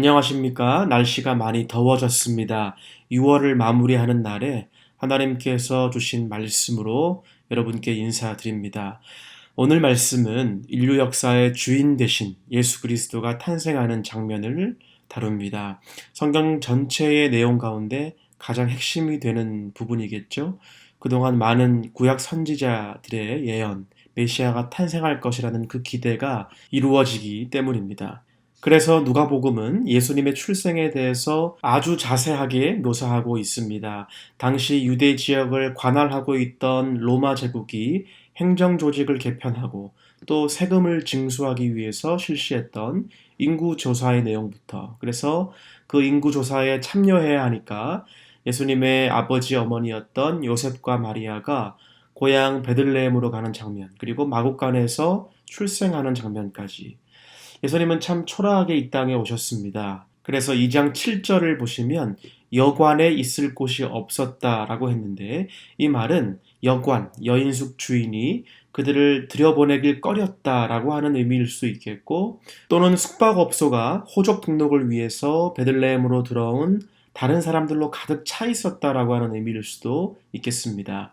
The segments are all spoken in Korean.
안녕하십니까? 날씨가 많이 더워졌습니다. 6월을 마무리하는 날에 하나님께서 주신 말씀으로 여러분께 인사드립니다. 오늘 말씀은 인류 역사의 주인 되신 예수 그리스도가 탄생하는 장면을 다룹니다. 성경 전체의 내용 가운데 가장 핵심이 되는 부분이겠죠. 그동안 많은 구약 선지자들의 예언, 메시아가 탄생할 것이라는 그 기대가 이루어지기 때문입니다. 그래서 누가복음은 예수님의 출생에 대해서 아주 자세하게 묘사하고 있습니다. 당시 유대 지역을 관할하고 있던 로마 제국이 행정 조직을 개편하고 또 세금을 징수하기 위해서 실시했던 인구 조사의 내용부터, 그래서 그 인구 조사에 참여해야 하니까 예수님의 아버지 어머니였던 요셉과 마리아가 고향 베들레헴으로 가는 장면, 그리고 마국간에서 출생하는 장면까지, 예수님은 참 초라하게 이 땅에 오셨습니다. 그래서 2장 7절을 보시면 여관에 있을 곳이 없었다라고 했는데, 이 말은 여관, 여인숙 주인이 그들을 들여보내길 꺼렸다라고 하는 의미일 수 있겠고, 또는 숙박업소가 호적 등록을 위해서 베들레헴으로 들어온 다른 사람들로 가득 차 있었다라고 하는 의미일 수도 있겠습니다.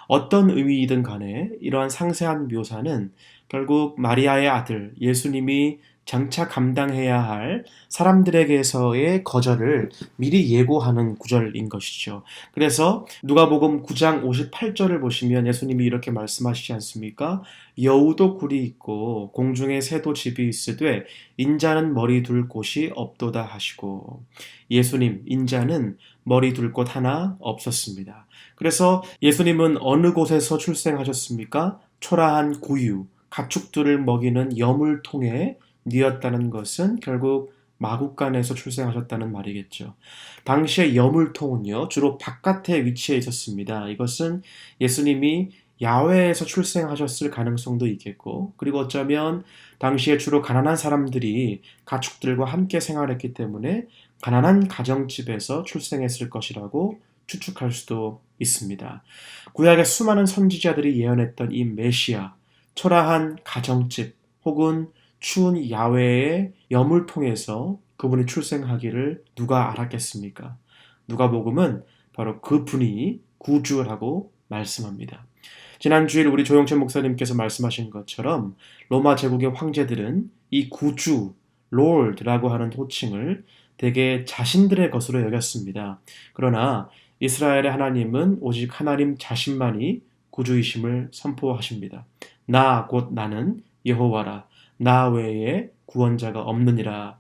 어떤 의미이든 간에 이러한 상세한 묘사는 결국 마리아의 아들 예수님이 장차 감당해야 할 사람들에게서의 거절을 미리 예고하는 구절인 것이죠. 그래서 누가복음 9장 58절을 보시면 예수님이 이렇게 말씀하시지 않습니까? 여우도 굴이 있고 공중에 새도 집이 있으되 인자는 머리 둘 곳이 없도다 하시고, 예수님 인자는 머리 둘 곳 하나 없었습니다. 그래서 예수님은 어느 곳에서 출생하셨습니까? 초라한 구유, 가축들을 먹이는 여물통에 뉘었다는 것은 결국 마국간에서 출생하셨다는 말이겠죠. 당시의 여물통은요, 주로 바깥에 위치해 있었습니다. 이것은 예수님이 야외에서 출생하셨을 가능성도 있겠고, 그리고 어쩌면 당시에 주로 가난한 사람들이 가축들과 함께 생활했기 때문에 가난한 가정집에서 출생했을 것이라고 추측할 수도 있습니다. 구약의 수많은 선지자들이 예언했던 이 메시아, 초라한 가정집 혹은 추운 야외의 여물통에서 그분이 출생하기를 누가 알았겠습니까? 누가복음은 바로 그 분이 구주라고 말씀합니다. 지난 주일 우리 조영철 목사님께서 말씀하신 것처럼 로마 제국의 황제들은 이 구주, 롤드라고 하는 호칭을 대개 자신들의 것으로 여겼습니다. 그러나 이스라엘의 하나님은 오직 하나님 자신만이 구주이심을 선포하십니다. 나 곧 나는 여호와라. 나 외에 구원자가 없느니라.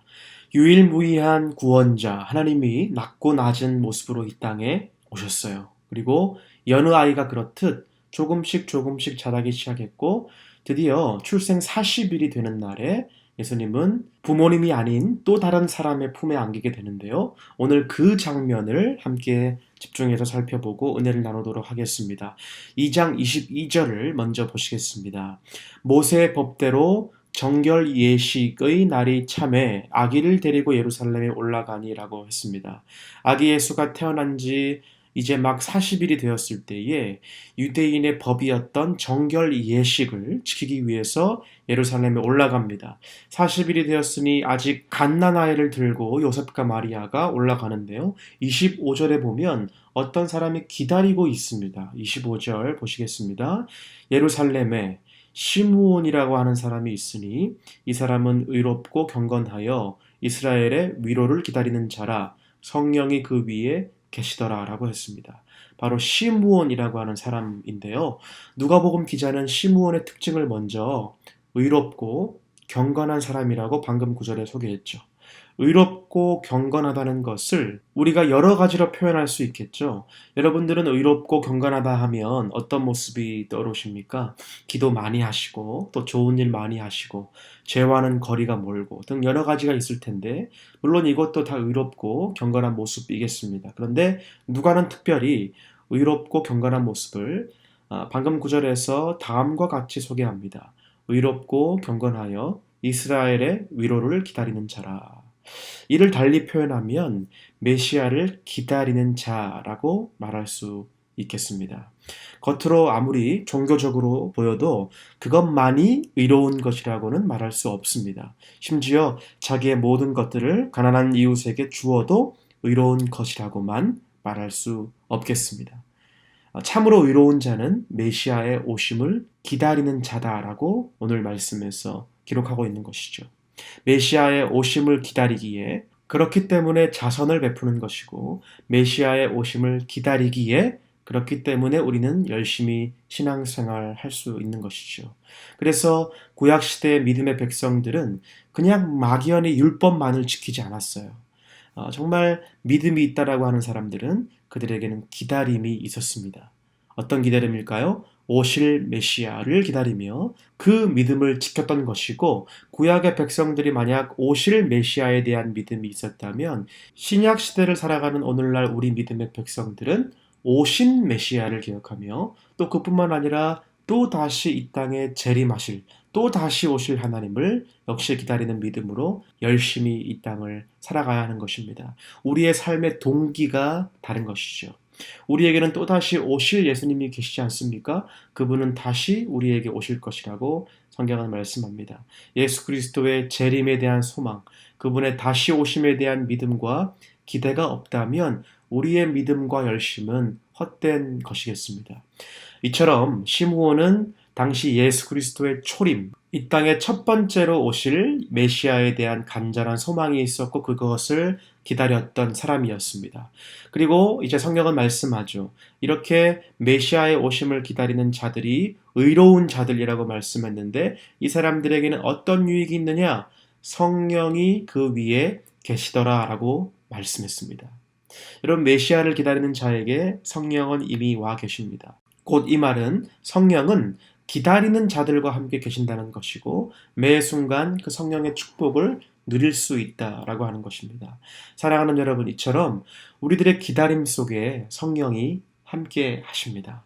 유일무이한 구원자 하나님이 낮고 낮은 모습으로 이 땅에 오셨어요. 그리고 여느 아이가 그렇듯 조금씩 조금씩 자라기 시작했고, 드디어 출생 40일이 되는 날에 예수님은 부모님이 아닌 또 다른 사람의 품에 안기게 되는데요. 오늘 그 장면을 함께 집중해서 살펴보고 은혜를 나누도록 하겠습니다. 2장 22절을 먼저 보시겠습니다. 모세의 법대로 정결 예식의 날이 참에 아기를 데리고 예루살렘에 올라가니라고 했습니다. 아기 예수가 태어난 지 이제 막 40일이 되었을 때에 유대인의 법이었던 정결 예식을 지키기 위해서 예루살렘에 올라갑니다. 40일이 되었으니 아직 갓난아이를 들고 요셉과 마리아가 올라가는데요. 25절에 보면 어떤 사람이 기다리고 있습니다. 25절 보시겠습니다. 예루살렘에 시므온이라고 하는 사람이 있으니 이 사람은 의롭고 경건하여 이스라엘의 위로를 기다리는 자라, 성령이 그 위에 계시더라 라고 했습니다. 바로 시므온이라고 하는 사람인데요. 누가복음 기자는 시므온의 특징을 먼저 의롭고 경건한 사람이라고 방금 구절에 소개했죠. 의롭고 경건하다는 것을 우리가 여러 가지로 표현할 수 있겠죠. 여러분들은 의롭고 경건하다 하면 어떤 모습이 떠오르십니까? 기도 많이 하시고 또 좋은 일 많이 하시고 죄와는 거리가 멀고 등 여러 가지가 있을 텐데, 물론 이것도 다 의롭고 경건한 모습이겠습니다. 그런데 누가는 특별히 의롭고 경건한 모습을 방금 구절에서 다음과 같이 소개합니다. 의롭고 경건하여 이스라엘의 위로를 기다리는 자라. 이를 달리 표현하면 메시아를 기다리는 자라고 말할 수 있겠습니다. 겉으로 아무리 종교적으로 보여도 그것만이 의로운 것이라고는 말할 수 없습니다. 심지어 자기의 모든 것들을 가난한 이웃에게 주어도 의로운 것이라고만 말할 수 없겠습니다. 참으로 의로운 자는 메시아의 오심을 기다리는 자다라고 오늘 말씀에서 기록하고 있는 것이죠. 메시아의 오심을 기다리기에 그렇기 때문에 자선을 베푸는 것이고 메시아의 오심을 기다리기에 그렇기 때문에 우리는 열심히 신앙생활 할 수 있는 것이죠. 그래서 구약시대의 믿음의 백성들은 그냥 막연히 율법만을 지키지 않았어요. 정말 믿음이 있다라고 하는 사람들은 그들에게는 기다림이 있었습니다. 어떤 기다림일까요? 오실 메시아를 기다리며 그 믿음을 지켰던 것이고 구약의 백성들이 만약 오실 메시아에 대한 믿음이 있었다면 신약 시대를 살아가는 오늘날 우리 믿음의 백성들은 오신 메시아를 기억하며 또 그뿐만 아니라 또 다시 이 땅에 재림하실 또 다시 오실 하나님을 역시 기다리는 믿음으로 열심히 이 땅을 살아가야 하는 것입니다. 우리의 삶의 동기가 다른 것이죠. 우리에게는 또다시 오실 예수님이 계시지 않습니까? 그분은 다시 우리에게 오실 것이라고 성경은 말씀합니다. 예수 그리스도의 재림에 대한 소망, 그분의 다시 오심에 대한 믿음과 기대가 없다면 우리의 믿음과 열심은 헛된 것이겠습니다. 이처럼 시므온은 당시 예수 그리스도의 초림, 이 땅에 첫 번째로 오실 메시아에 대한 간절한 소망이 있었고 그것을 기다렸던 사람이었습니다. 그리고 이제 성경은 말씀하죠. 이렇게 메시아의 오심을 기다리는 자들이 의로운 자들이라고 말씀했는데 이 사람들에게는 어떤 유익이 있느냐? 성령이 그 위에 계시더라라고 말씀했습니다. 여러분 메시아를 기다리는 자에게 성령은 이미 와 계십니다. 곧 이 말은 성령은 기다리는 자들과 함께 계신다는 것이고 매 순간 그 성령의 축복을 누릴 수 있다라고 하는 것입니다. 사랑하는 여러분, 이처럼 우리들의 기다림 속에 성령이 함께 하십니다.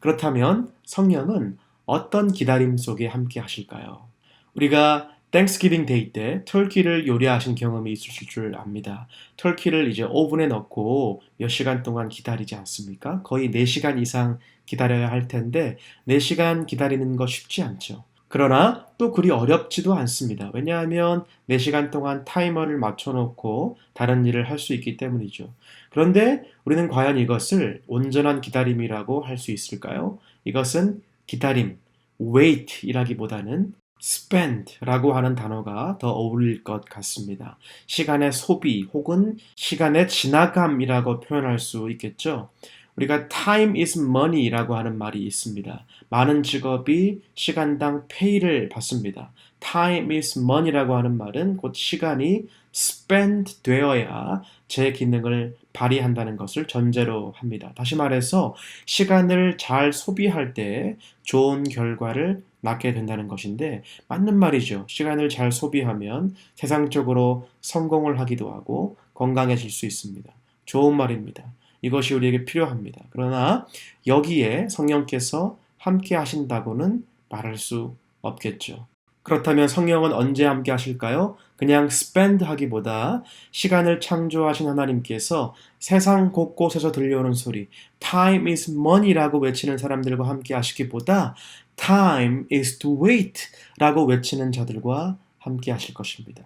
그렇다면 성령은 어떤 기다림 속에 함께 하실까요? 우리가 땡스기빙 데이 때 터키를 요리하신 경험이 있으실 줄 압니다. 터키를 이제 오븐에 넣고 몇 시간 동안 기다리지 않습니까? 거의 4시간 이상 기다려야 할 텐데 4시간 기다리는 거 쉽지 않죠. 그러나 또 그리 어렵지도 않습니다. 왜냐하면 4시간 동안 타이머를 맞춰놓고 다른 일을 할 수 있기 때문이죠. 그런데 우리는 과연 이것을 온전한 기다림이라고 할 수 있을까요? 이것은 기다림, wait이라기보다는 spend라고 하는 단어가 더 어울릴 것 같습니다. 시간의 소비 혹은 시간의 지나감이라고 표현할 수 있겠죠. 우리가 time is money라고 하는 말이 있습니다. 많은 직업이 시간당 페이를 받습니다. time is money라고 하는 말은 곧 시간이 spend 되어야 제 기능을 발휘한다는 것을 전제로 합니다. 다시 말해서 시간을 잘 소비할 때 좋은 결과를 낳게 된다는 것인데 맞는 말이죠. 시간을 잘 소비하면 세상적으로 성공을 하기도 하고 건강해질 수 있습니다. 좋은 말입니다. 이것이 우리에게 필요합니다. 그러나 여기에 성령께서 함께 하신다고는 말할 수 없겠죠. 그렇다면 성령은 언제 함께 하실까요? 그냥 spend 하기보다 시간을 창조하신 하나님께서 세상 곳곳에서 들려오는 소리 time is money라고 외치는 사람들과 함께 하시기보다 time is to wait 라고 외치는 자들과 함께 하실 것입니다.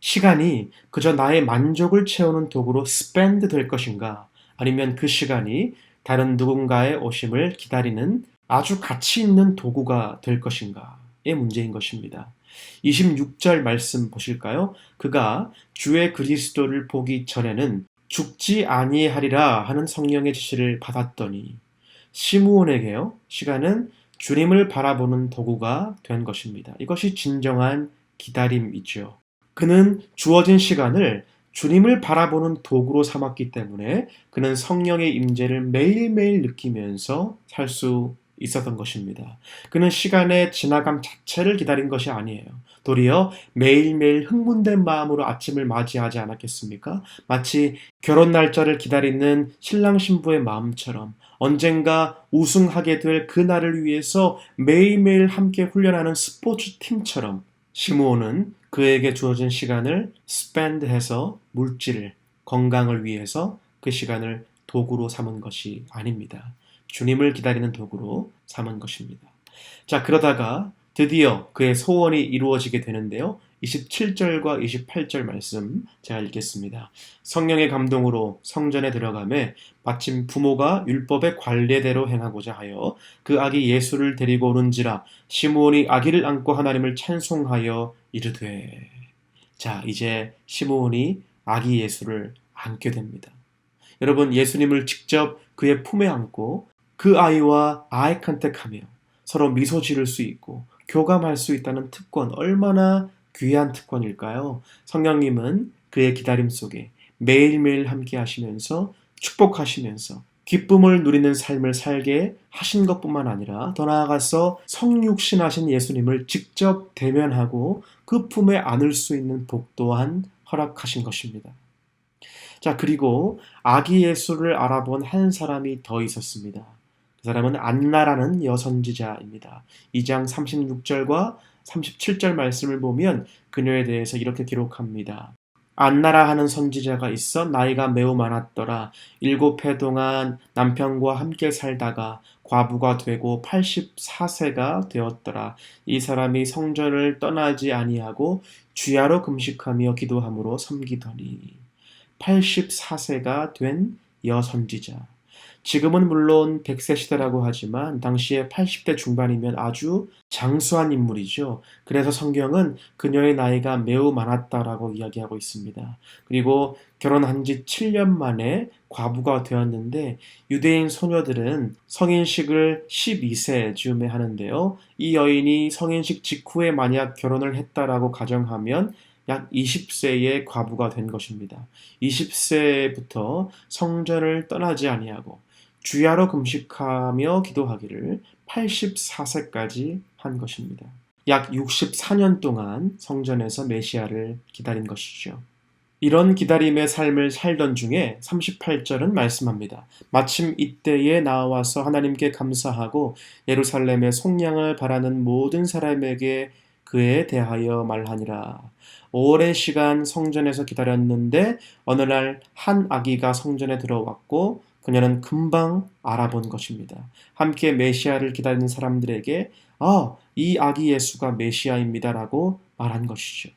시간이 그저 나의 만족을 채우는 도구로 spend 될 것인가? 아니면 그 시간이 다른 누군가의 오심을 기다리는 아주 가치 있는 도구가 될 것인가의 문제인 것입니다. 26절 말씀 보실까요? 그가 주의 그리스도를 보기 전에는 죽지 아니하리라 하는 성령의 지시를 받았더니 시므온에게요. 시간은 주님을 바라보는 도구가 된 것입니다. 이것이 진정한 기다림이죠. 그는 주어진 시간을 주님을 바라보는 도구로 삼았기 때문에 그는 성령의 임재를 매일매일 느끼면서 살 수 있었던 것입니다. 그는 시간의 지나감 자체를 기다린 것이 아니에요. 도리어 매일매일 흥분된 마음으로 아침을 맞이하지 않았겠습니까? 마치 결혼 날짜를 기다리는 신랑 신부의 마음처럼 언젠가 우승하게 될 그날을 위해서 매일매일 함께 훈련하는 스포츠 팀처럼 시므온은 그에게 주어진 시간을 spend해서 물질을, 건강을 위해서 그 시간을 도구로 삼은 것이 아닙니다. 주님을 기다리는 도구로 삼은 것입니다. 자, 그러다가 드디어 그의 소원이 이루어지게 되는데요. 27절과 28절 말씀 제가 읽겠습니다. 성령의 감동으로 성전에 들어가매 마침 부모가 율법의 관례대로 행하고자 하여 그 아기 예수를 데리고 오는지라 시므온이 아기를 안고 하나님을 찬송하여 이르되. 자, 이제 시므온이 아기 예수를 안게 됩니다. 여러분, 예수님을 직접 그의 품에 안고 그 아이와 아이 컨택하며 서로 미소 지를 수 있고 교감할 수 있다는 특권, 얼마나 귀한 특권일까요? 성령님은 그의 기다림 속에 매일매일 함께 하시면서 축복하시면서 기쁨을 누리는 삶을 살게 하신 것뿐만 아니라 더 나아가서 성육신하신 예수님을 직접 대면하고 그 품에 안을 수 있는 복 또한 허락하신 것입니다. 자, 그리고 아기 예수를 알아본 한 사람이 더 있었습니다. 그 사람은 안나라는 여선지자입니다. 2장 36절과 37절 말씀을 보면 그녀에 대해서 이렇게 기록합니다. 안나라 하는 선지자가 있어 나이가 매우 많았더라. 7해 동안 남편과 함께 살다가 과부가 되고 84세가 되었더라. 이 사람이 성전을 떠나지 아니하고 주야로 금식하며 기도함으로 섬기더니. 84세가 된 여선지자. 지금은 물론 100세 시대라고 하지만 당시에 80대 중반이면 아주 장수한 인물이죠. 그래서 성경은 그녀의 나이가 매우 많았다라고 이야기하고 있습니다. 그리고 결혼한 지 7년 만에 과부가 되었는데 유대인 소녀들은 성인식을 12세쯤에 하는데요. 이 여인이 성인식 직후에 만약 결혼을 했다라고 가정하면 약 20세의 과부가 된 것입니다. 20세부터 성전을 떠나지 아니하고 주야로 금식하며 기도하기를 84세까지 한 것입니다. 약 64년 동안 성전에서 메시아를 기다린 것이죠. 이런 기다림의 삶을 살던 중에 38절은 말씀합니다. 마침 이때에 나와서 하나님께 감사하고 예루살렘의 속량을 바라는 모든 사람에게 그에 대하여 말하니라. 오랜 시간 성전에서 기다렸는데 어느 날 한 아기가 성전에 들어왔고 그녀는 금방 알아본 것입니다. 함께 메시아를 기다리는 사람들에게 이 아기 예수가 메시아입니다라고 말한 것이죠.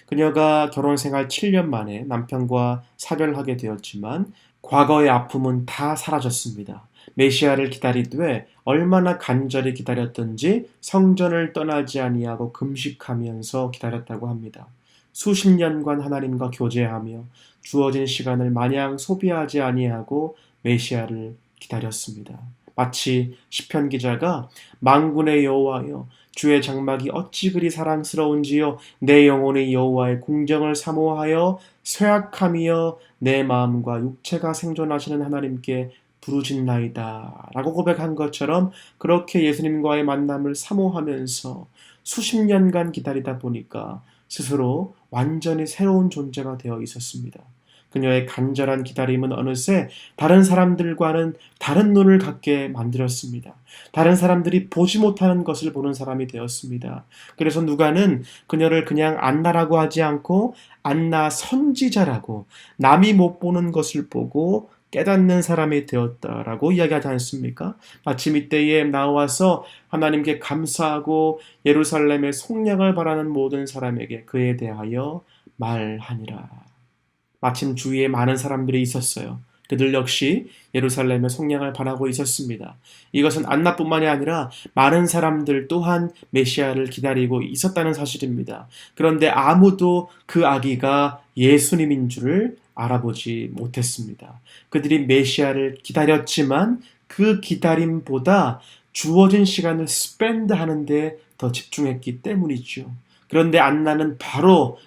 그녀가 결혼 생활 7년 만에 남편과 사별하게 되었지만 과거의 아픔은 다 사라졌습니다. 메시아를 기다리되 얼마나 간절히 기다렸던지 성전을 떠나지 아니하고 금식하면서 기다렸다고 합니다. 수십 년간 하나님과 교제하며 주어진 시간을 마냥 소비하지 아니하고 메시아를 기다렸습니다. 마치 시편 기자가 만군의 여호와여 주의 장막이 어찌 그리 사랑스러운지요 내 영혼이 여호와의 궁정을 사모하여 쇠약하며 내 마음과 육체가 생존하시는 하나님께 부르짖나이다 라고 고백한 것처럼 그렇게 예수님과의 만남을 사모하면서 수십 년간 기다리다 보니까 스스로 완전히 새로운 존재가 되어 있었습니다. 그녀의 간절한 기다림은 어느새 다른 사람들과는 다른 눈을 갖게 만들었습니다. 다른 사람들이 보지 못하는 것을 보는 사람이 되었습니다. 그래서 누가는 그녀를 그냥 안나라고 하지 않고 안나 선지자라고 남이 못 보는 것을 보고 깨닫는 사람이 되었다라고 이야기하지 않습니까? 마침 이때에 나와서 하나님께 감사하고 예루살렘의 속량을 바라는 모든 사람에게 그에 대하여 말하니라. 마침 주위에 많은 사람들이 있었어요. 그들 역시 예루살렘의 속량을 바라고 있었습니다. 이것은 안나뿐만이 아니라 많은 사람들 또한 메시아를 기다리고 있었다는 사실입니다. 그런데 아무도 그 아기가 예수님인 줄을 알아보지 못했습니다. 그들이 메시아를 기다렸지만 그 기다림보다 주어진 시간을 스펜드 하는데 더 집중했기 때문이죠. 그런데 안나는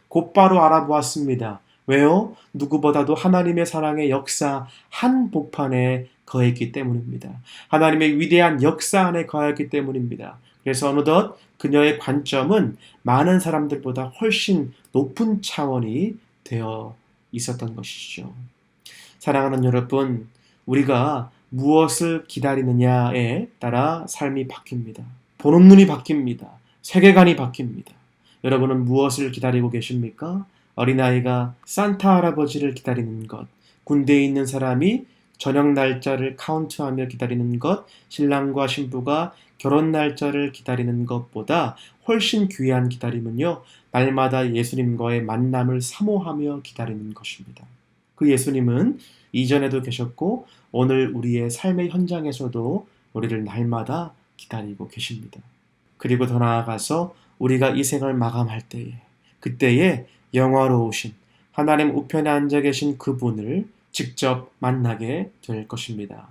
곧바로 알아보았습니다. 왜요? 누구보다도 하나님의 사랑의 역사 한 복판에 거했기 때문입니다. 하나님의 위대한 역사 안에 거했기 때문입니다. 그래서 어느덧 그녀의 관점은 많은 사람들보다 훨씬 높은 차원이 되어 있었던 것이죠. 사랑하는 여러분, 우리가 무엇을 기다리느냐에 따라 삶이 바뀝니다. 보는 눈이 바뀝니다. 세계관이 바뀝니다. 여러분은 무엇을 기다리고 계십니까? 어린아이가 산타 할아버지를 기다리는 것, 군대에 있는 사람이 저녁 날짜를 카운트하며 기다리는 것, 신랑과 신부가 결혼 날짜를 기다리는 것보다 훨씬 귀한 기다림은요, 날마다 예수님과의 만남을 사모하며 기다리는 것입니다. 그 예수님은 이전에도 계셨고 오늘 우리의 삶의 현장에서도 우리를 날마다 기다리고 계십니다. 그리고 더 나아가서 우리가 이 생을 마감할 때에, 그때에 영화로우신 하나님 우편에 앉아 계신 그분을 직접 만나게 될 것입니다.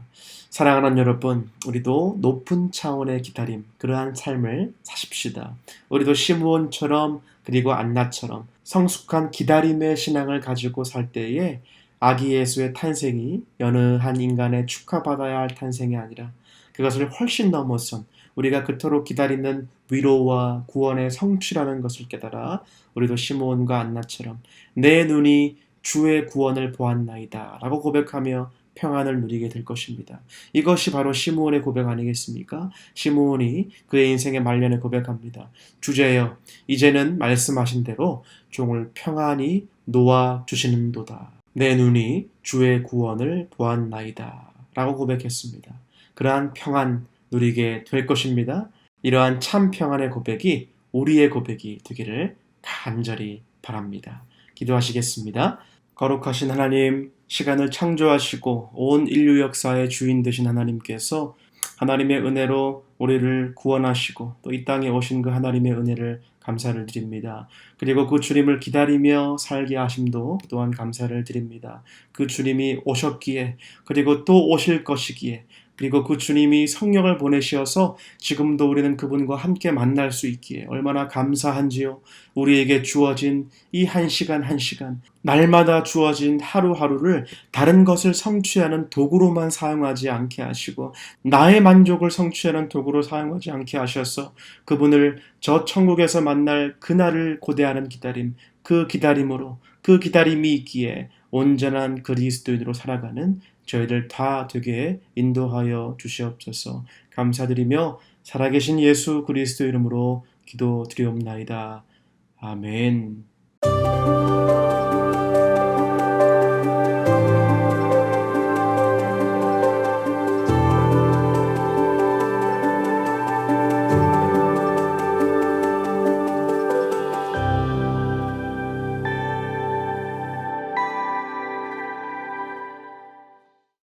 사랑하는 여러분, 우리도 높은 차원의 기다림, 그러한 삶을 사십시다. 우리도 시므온처럼 그리고 안나처럼 성숙한 기다림의 신앙을 가지고 살 때에 아기 예수의 탄생이 여느 한 인간의 축하받아야 할 탄생이 아니라 그것을 훨씬 넘어선 우리가 그토록 기다리는 위로와 구원의 성취라는 것을 깨달아 우리도 시므온과 안나처럼 내 눈이 주의 구원을 보았나이다 라고 고백하며 평안을 누리게 될 것입니다. 이것이 바로 시므온의 고백 아니겠습니까? 시므온이 그의 인생의 말년에 고백합니다. 주제여, 이제는 말씀하신 대로 종을 평안히 놓아 주시는도다. 내 눈이 주의 구원을 보았나이다 라고 고백했습니다. 그러한 평안 누리게 될 것입니다. 이러한 참 평안의 고백이 우리의 고백이 되기를 간절히 바랍니다. 기도하시겠습니다. 거룩하신 하나님, 시간을 창조하시고 온 인류 역사의 주인 되신 하나님께서 하나님의 은혜로 우리를 구원하시고 또 이 땅에 오신 그 하나님의 은혜를 감사를 드립니다. 그리고 그 주님을 기다리며 살게 하심도 또한 감사를 드립니다. 그 주님이 오셨기에 그리고 또 오실 것이기에 그리고 그 주님이 성령을 보내시어서 지금도 우리는 그분과 함께 만날 수 있기에 얼마나 감사한지요. 우리에게 주어진 이 한 시간 한 시간, 날마다 주어진 하루하루를 다른 것을 성취하는 도구로만 사용하지 않게 하시고 나의 만족을 성취하는 도구로 사용하지 않게 하셔서 그분을 저 천국에서 만날 그날을 고대하는 기다림, 그 기다림으로 그 기다림이 있기에 온전한 그리스도인으로 살아가는 저희들 다 되게 인도하여 주시옵소서. 감사드리며 살아계신 예수 그리스도 이름으로 기도드리옵나이다. 아멘.